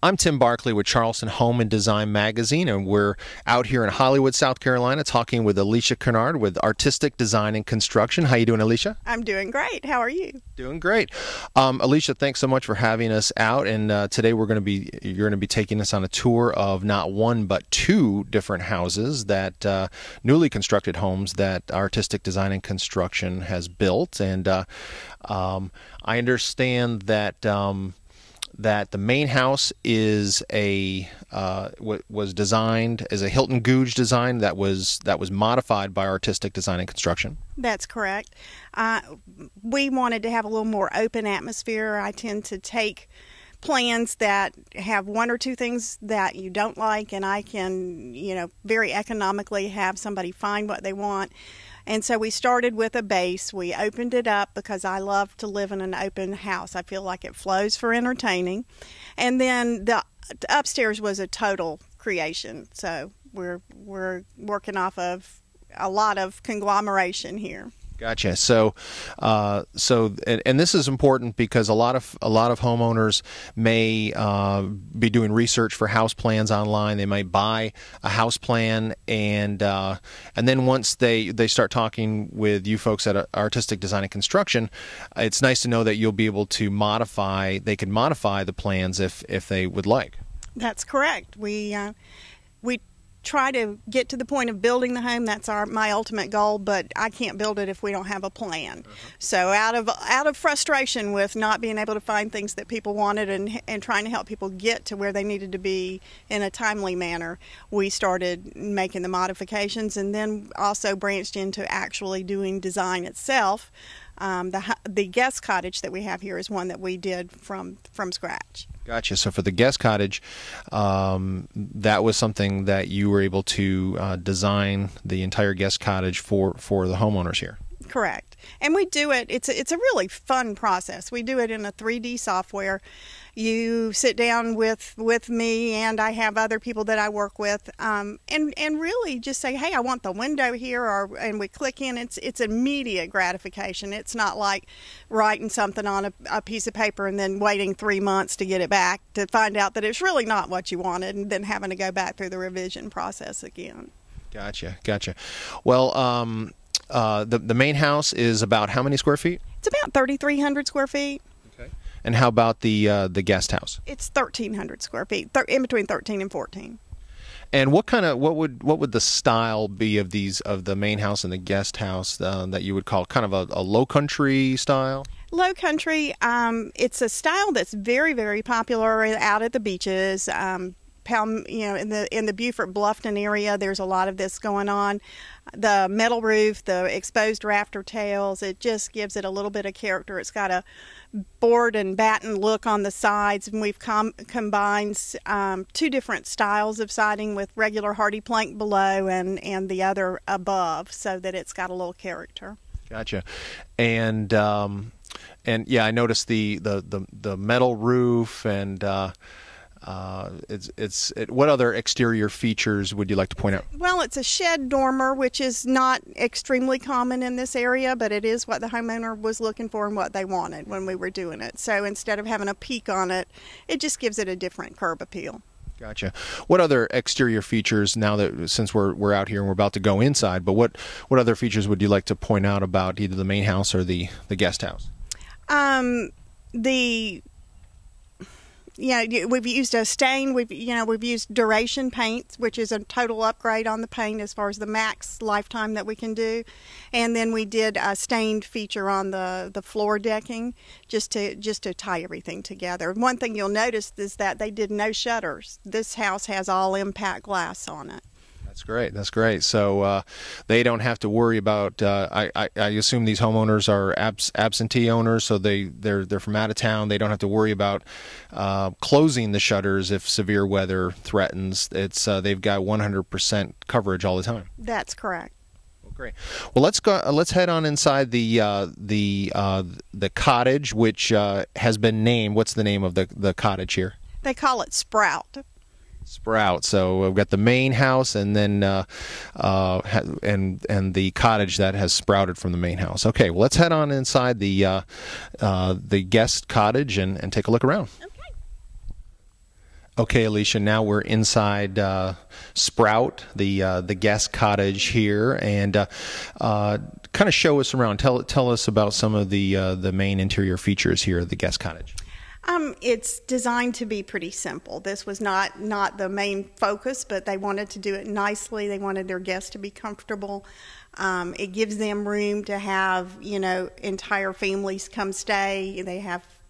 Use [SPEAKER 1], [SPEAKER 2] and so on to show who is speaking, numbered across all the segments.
[SPEAKER 1] I'm Tim Barkley with Charleston Home and Design Magazine, and we're out here in Hollywood, South Carolina, talking with Alicia Kinard with Artistic Design and Construction. How you doing, Alicia?
[SPEAKER 2] I'm doing great. How are you?
[SPEAKER 1] Doing great. Alicia, thanks so much for having us out. And today you're going to be taking us on a tour of not one but two different houses that newly constructed homes that Artistic Design and Construction has built. And I understand that that the main house is was designed as a Hilton Gouge design that was modified by Artistic Design and Construction.
[SPEAKER 2] That's correct. We wanted to have a little more open atmosphere. I tend to take plans that have one or two things that you don't like, and I can, very economically have somebody find what they want. And so we started with a base. We opened it up because I love to live in an open house. I feel like it flows for entertaining. And then the upstairs was a total creation. So we're working off of a lot of conglomeration here.
[SPEAKER 1] Gotcha. So this is important because a lot of homeowners may be doing research for house plans online. They might buy a house plan, and then once they start talking with you folks at Artistic Design and Construction, it's nice to know that you'll be able to modify. They can modify the plans if they would like.
[SPEAKER 2] That's correct. We try to get to the point of building the home. That's my ultimate goal, but I can't build it if we don't have a plan. So out of frustration with not being able to find things that people wanted and trying to help people get to where they needed to be in a timely manner, we started making the modifications, and then also branched into actually doing design itself. The guest cottage that we have here is one that we did from scratch.
[SPEAKER 1] Gotcha. So for the guest cottage, that was something that you were able to design the entire guest cottage for the homeowners here.
[SPEAKER 2] Correct. And we do it, it's a really fun process. We do it in a 3D software. You sit down with me, and I have other people that I work with, and really just say, hey, I want the window here, and we click in. It's immediate gratification. It's not like writing something on a piece of paper and then waiting 3 months to get it back to find out that it's really not what you wanted, and then having to go back through the revision process again. Gotcha.
[SPEAKER 1] Well, the main house is about how many square feet?
[SPEAKER 2] It's about 3,300 square feet.
[SPEAKER 1] Okay. And how about the guest house?
[SPEAKER 2] It's 1,300 square feet, in between 13 and 14.
[SPEAKER 1] And what would the style be of the main house and the guest house that you would call kind of a low country style?
[SPEAKER 2] Low country. It's a style that's very, very popular out at the beaches. In the Beaufort Bluffton area, there's a lot of this going on. The metal roof, the exposed rafter tails, it just gives it a little bit of character. It's got a board and batten look on the sides, and we've combined two different styles of siding with regular hardy plank below and the other above, so that it's got a little character.
[SPEAKER 1] Gotcha. And yeah, I noticed the metal roof and. What other exterior features would you like to point out?
[SPEAKER 2] Well, it's a shed dormer, which is not extremely common in this area, but it is what the homeowner was looking for and what they wanted when we were doing it. So instead of having a peak on it, it just gives it a different curb appeal.
[SPEAKER 1] Gotcha. What other exterior features, now that since we're out here and we're about to go inside, but what other features would you like to point out about either the main house or the guest house? We've used a stain. We've used duration paint, which is a total upgrade on the paint as far as the max lifetime that we can do. And then we did a stained feature on the floor decking just to tie everything together. One thing you'll notice is that they did no shutters. This house has all impact glass on it. That's great. So they don't have to worry about. I assume these homeowners are absentee owners, so they're from out of town. They don't have to worry about closing the shutters if severe weather threatens. They've got 100% coverage all the time.
[SPEAKER 2] That's correct.
[SPEAKER 1] Well, great. Well, let's go. Let's head on inside the cottage, which has been named. What's the name of the cottage here?
[SPEAKER 2] They call it Sprout.
[SPEAKER 1] So we've got the main house, and then and the cottage that has sprouted from the main house. Okay, well, let's head on inside the guest cottage and take a look around.
[SPEAKER 3] Okay, Alicia, now we're inside Sprout, the guest cottage here, and kind of show us around. Tell us about some of the main interior features here of the guest cottage.
[SPEAKER 2] It's designed to be pretty simple. This was not the main focus, but they wanted to do it nicely. They wanted their guests to be comfortable. It gives them room to have, entire families come stay.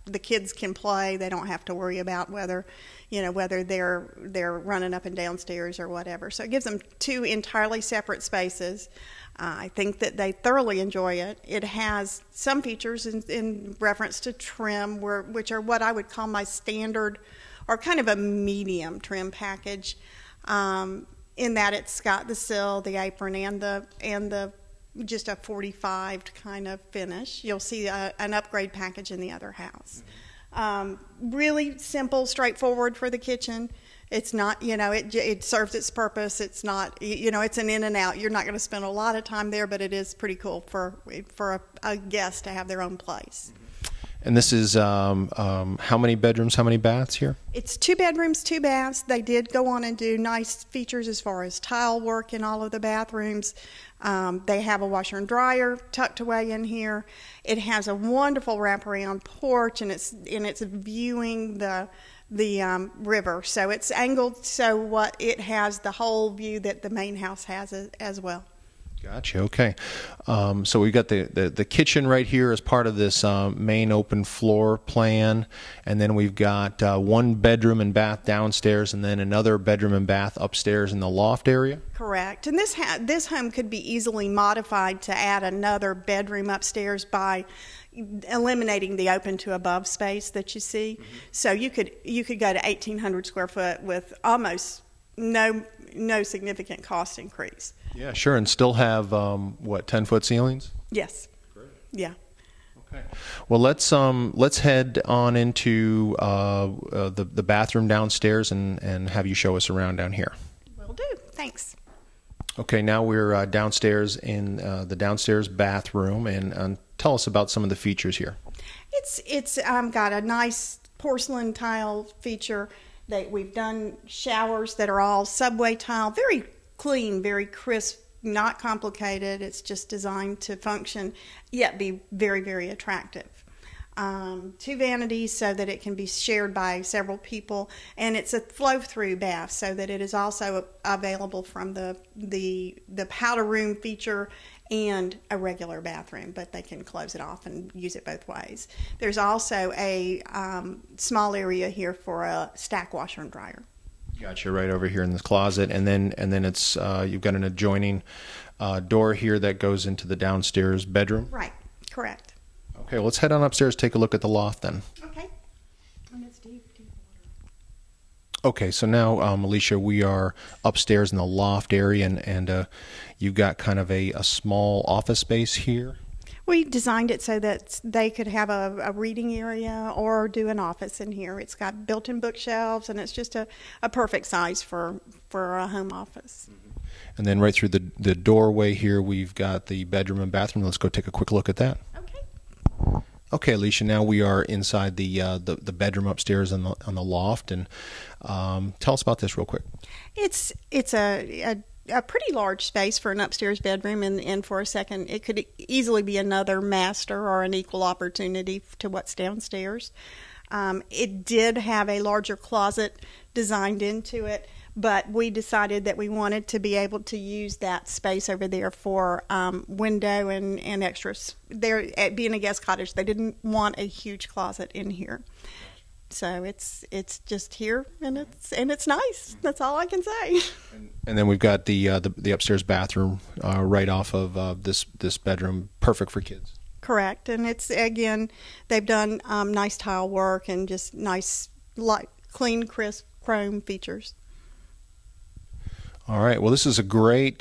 [SPEAKER 2] The kids can play. They don't have to worry about whether they're running up and downstairs or whatever. So it gives them two entirely separate spaces. I think that they thoroughly enjoy it. It has some features in reference to trim, which are what I would call my standard or kind of a medium trim package. In that it's got the sill, the apron, and the just a 45 kind of finish. You'll see an upgrade package in the other house. Really simple, straightforward for the kitchen. It's not, it serves its purpose. It's not, it's an in and out. You're not going to spend a lot of time there, but it is pretty cool for a guest to have their own place.
[SPEAKER 3] And this is how many bedrooms, how many baths here?
[SPEAKER 2] It's 2 bedrooms, 2 baths. They did go on and do nice features as far as tile work in all of the bathrooms. They have a washer and dryer tucked away in here. It has a wonderful wraparound porch, and it's viewing the river. So it's angled so it has the whole view that the main house has as well.
[SPEAKER 3] Gotcha. Okay. So we've got the kitchen right here as part of this main open floor plan, and then we've got 1 bedroom and bath downstairs, and then another bedroom and bath upstairs in the loft area.
[SPEAKER 2] Correct. And this home could be easily modified to add another bedroom upstairs by eliminating the open to above space that you see. Mm-hmm. So you could go to 1,800 square foot with almost no significant cost increase.
[SPEAKER 3] Yeah, sure, and still have 10-foot ceilings?
[SPEAKER 2] Yes.
[SPEAKER 3] Great.
[SPEAKER 2] Yeah.
[SPEAKER 3] Okay. Well, let's head on into the bathroom downstairs and have you show us around down here.
[SPEAKER 2] Will do. Thanks.
[SPEAKER 3] Okay, now we're downstairs in the downstairs bathroom, and tell us about some of the features here.
[SPEAKER 2] It's got a nice porcelain tile feature. We've done showers that are all subway tile, very clean, very crisp, not complicated. It's just designed to function, yet be very, very attractive. 2 vanities so that it can be shared by several people, and it's a flow-through bath so that it is also available from the powder room feature and a regular bathroom, but they can close it off and use it both ways. There's also a small area here for a stack washer and dryer.
[SPEAKER 3] Gotcha, right over here in this closet, and then it's you've got an adjoining door here that goes into the downstairs bedroom.
[SPEAKER 2] Right, correct.
[SPEAKER 3] Okay, well, let's head on upstairs, take a look at the loft then.
[SPEAKER 2] Okay. And it's deep water.
[SPEAKER 3] Okay, so now, Alicia, we are upstairs in the loft area, and you've got kind of a small office space here.
[SPEAKER 2] We designed it so that they could have a reading area or do an office in here. It's got built-in bookshelves, and it's just a perfect size for a home office.
[SPEAKER 3] And then right through the doorway here, we've got the bedroom and bathroom. Let's go take a quick look at that.
[SPEAKER 2] Okay.
[SPEAKER 3] Okay, Alicia, now we are inside the bedroom upstairs on the loft, and tell us about this real quick.
[SPEAKER 2] It's a pretty large space for an upstairs bedroom, and for a second, it could easily be another master or an equal opportunity to what's downstairs. It did have a larger closet designed into it, but we decided that we wanted to be able to use that space over there for window and extras. There, at being a guest cottage, they didn't want a huge closet in here. So it's just here, and it's nice. That's all I can say.
[SPEAKER 3] And then we've got the upstairs bathroom right off of this bedroom, perfect for kids.
[SPEAKER 2] Correct, and it's again they've done nice tile work and just nice, light, clean, crisp chrome features.
[SPEAKER 3] All right. Well, this is a great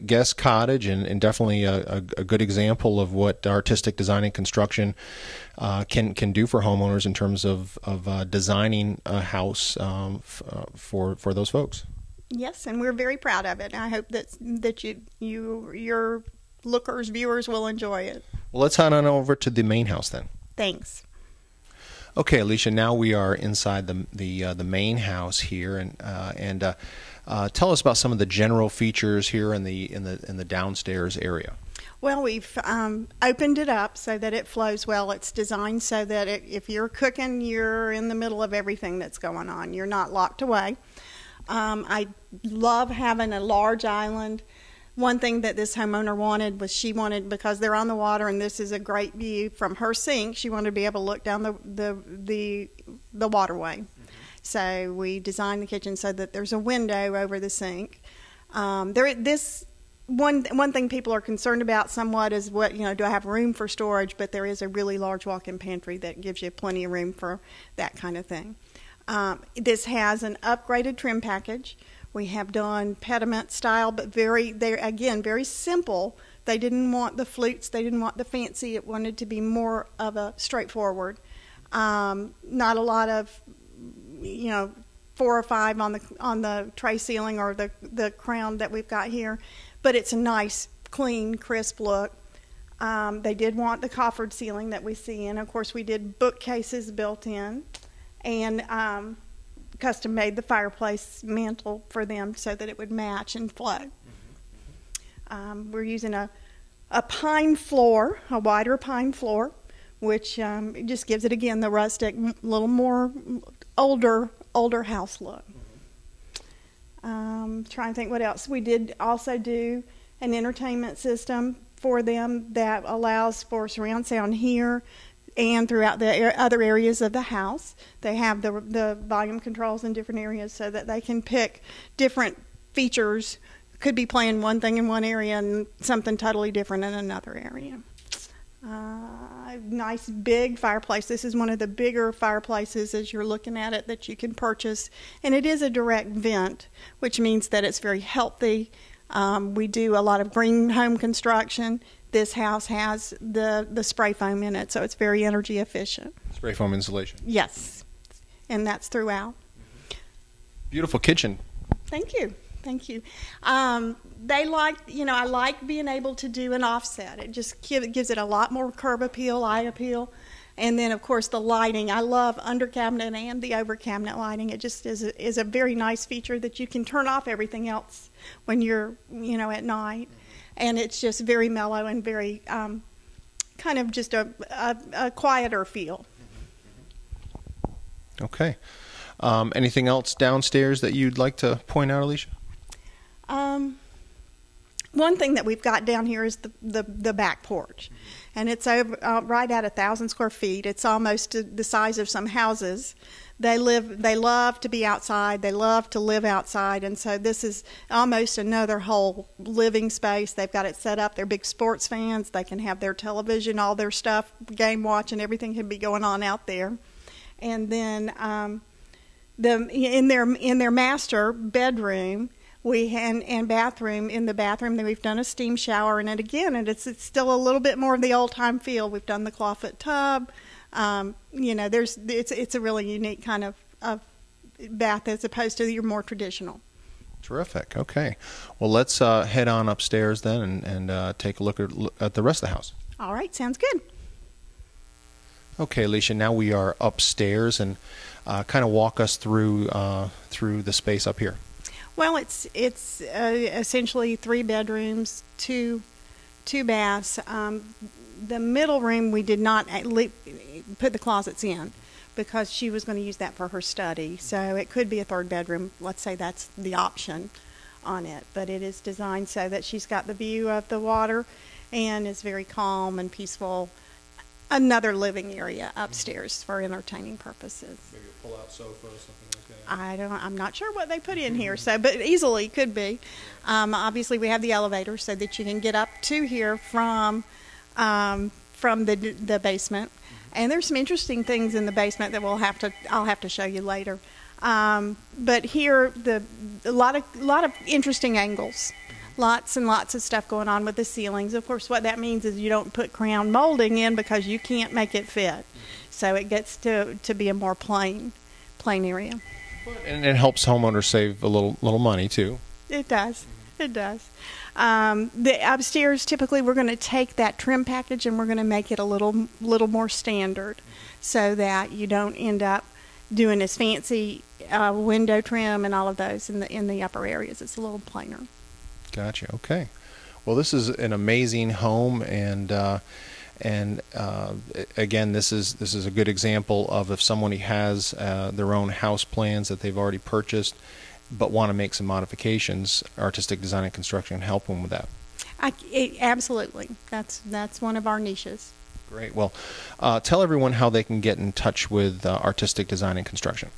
[SPEAKER 3] guest cottage, and definitely a good example of what artistic design and construction can do for homeowners in terms of designing a house for those folks.
[SPEAKER 2] Yes, and we're very proud of it. I hope that your viewers will enjoy it.
[SPEAKER 3] Well, let's head on over to the main house then.
[SPEAKER 2] Thanks.
[SPEAKER 3] Okay, Alicia. Now we are inside the main house here, and tell us about some of the general features here in the downstairs area.
[SPEAKER 2] Well, we've opened it up so that it flows well. It's designed so that if you're cooking, you're in the middle of everything that's going on. You're not locked away. I love having a large island. One thing that this homeowner wanted was because they're on the water and this is a great view from her sink, she wanted to be able to look down the waterway. Mm-hmm. So we designed the kitchen so that there's a window over the sink. One thing people are concerned about somewhat is do I have room for storage? But there is a really large walk-in pantry that gives you plenty of room for that kind of thing. This has an upgraded trim package. We have done pediment style, but very simple. They didn't want the flutes. They didn't want the fancy. It wanted to be more of a straightforward. Not a lot of, 4 or 5 on the tray ceiling or the crown that we've got here, but it's a nice, clean, crisp look. They did want the coffered ceiling that we see, and of course we did bookcases built in, and custom made the fireplace mantle for them so that it would match and flow. We're using a pine floor, a wider pine floor, which just gives it again the rustic, little more older house look. Trying to think what else. We did also do an entertainment system for them that allows for surround sound here and throughout the other areas of the house. They have the volume controls in different areas so that they can pick different features. Could be playing one thing in one area and something totally different in another area. Nice big fireplace. This is one of the bigger fireplaces as you're looking at it that you can purchase. And it is a direct vent, which means that it's very healthy. We do a lot of green home construction. This house has the spray foam in it, so it's very energy efficient. Spray foam insulation? Yes, and that's throughout.
[SPEAKER 3] Beautiful kitchen.
[SPEAKER 2] Thank you. Thank you. They like, I like being able to do an offset. It just gives it a lot more curb appeal, eye appeal. And then, of course, the lighting. I love under cabinet and the over cabinet lighting. It just is a very nice feature that you can turn off everything else when you're, at night. And it's just very mellow and very kind of just a quieter feel.
[SPEAKER 3] Okay. Anything else downstairs that you'd like to point out, Alicia?
[SPEAKER 2] One thing that we've got down here is the back porch, and it's over right at 1,000 square feet. It's almost the size of some houses. They love to be outside. They love to live outside, and so this is almost another whole living space. They've got it set up. They're big sports fans. They can have their television, all their stuff, game watching, everything can be going on out there. And then in their master bedroom. And bathroom, in the bathroom, then we've done a steam shower in it again, and it's still a little bit more of the old-time feel. We've done the clawfoot tub. It's a really unique kind of bath as opposed to your more traditional.
[SPEAKER 3] Terrific. Okay. Well, let's head on upstairs then and take a look at the rest of the house.
[SPEAKER 2] All right. Sounds good.
[SPEAKER 3] Okay, Alicia, now we are upstairs, and kind of walk us through the space up here.
[SPEAKER 2] Well, it's essentially 3 bedrooms, two baths. The middle room we did not put the closets in because she was going to use that for her study. So it could be a 3rd bedroom. Let's say that's the option on it. But it is designed so that she's got the view of the water and is very calm and peaceful. Another living area upstairs for entertaining purposes.
[SPEAKER 3] Maybe a pull-out sofa or something like that.
[SPEAKER 2] I'm not sure what they put in here, but easily could be. Obviously, we have the elevator so that you can get up to here from the basement. And there's some interesting things in the basement that I'll have to show you later. But here, a lot of interesting angles. Lots and lots of stuff going on with the ceilings. Of course, what that means is you don't put crown molding in because you can't make it fit. So it gets to be a more plain area.
[SPEAKER 3] And it helps homeowners save a little money too.
[SPEAKER 2] It does. It does. The upstairs, typically we're going to take that trim package and we're going to make it a little more standard, so that you don't end up doing this fancy window trim and all of those in the upper areas. It's a little plainer.
[SPEAKER 3] Gotcha. Okay. Well, this is an amazing home, and again, this is a good example of if somebody has their own house plans that they've already purchased, but want to make some modifications. Artistic Design and Construction can help them with that.
[SPEAKER 2] Absolutely. That's one of our niches.
[SPEAKER 3] Great. Well, tell everyone how they can get in touch with Artistic Design and Construction.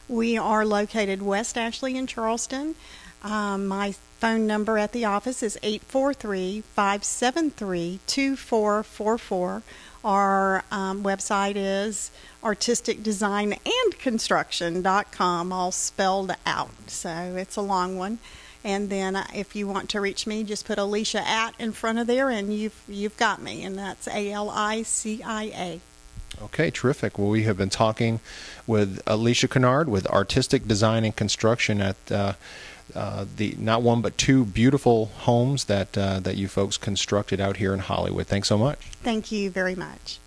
[SPEAKER 2] We are located West Ashley in Charleston. My phone number at the office is 843-573-2444. Our website is artisticdesignandconstruction.com, all spelled out. So it's a long one. And then if you want to reach me, just put Alicia in front of there, and you've got me, and that's ALICIA.
[SPEAKER 3] Okay, terrific. Well, we have been talking with Alicia Kinard with Artistic Design and Construction at the not one but two beautiful homes that you folks constructed out here in Hollywood. Thanks so much.
[SPEAKER 2] Thank you very much.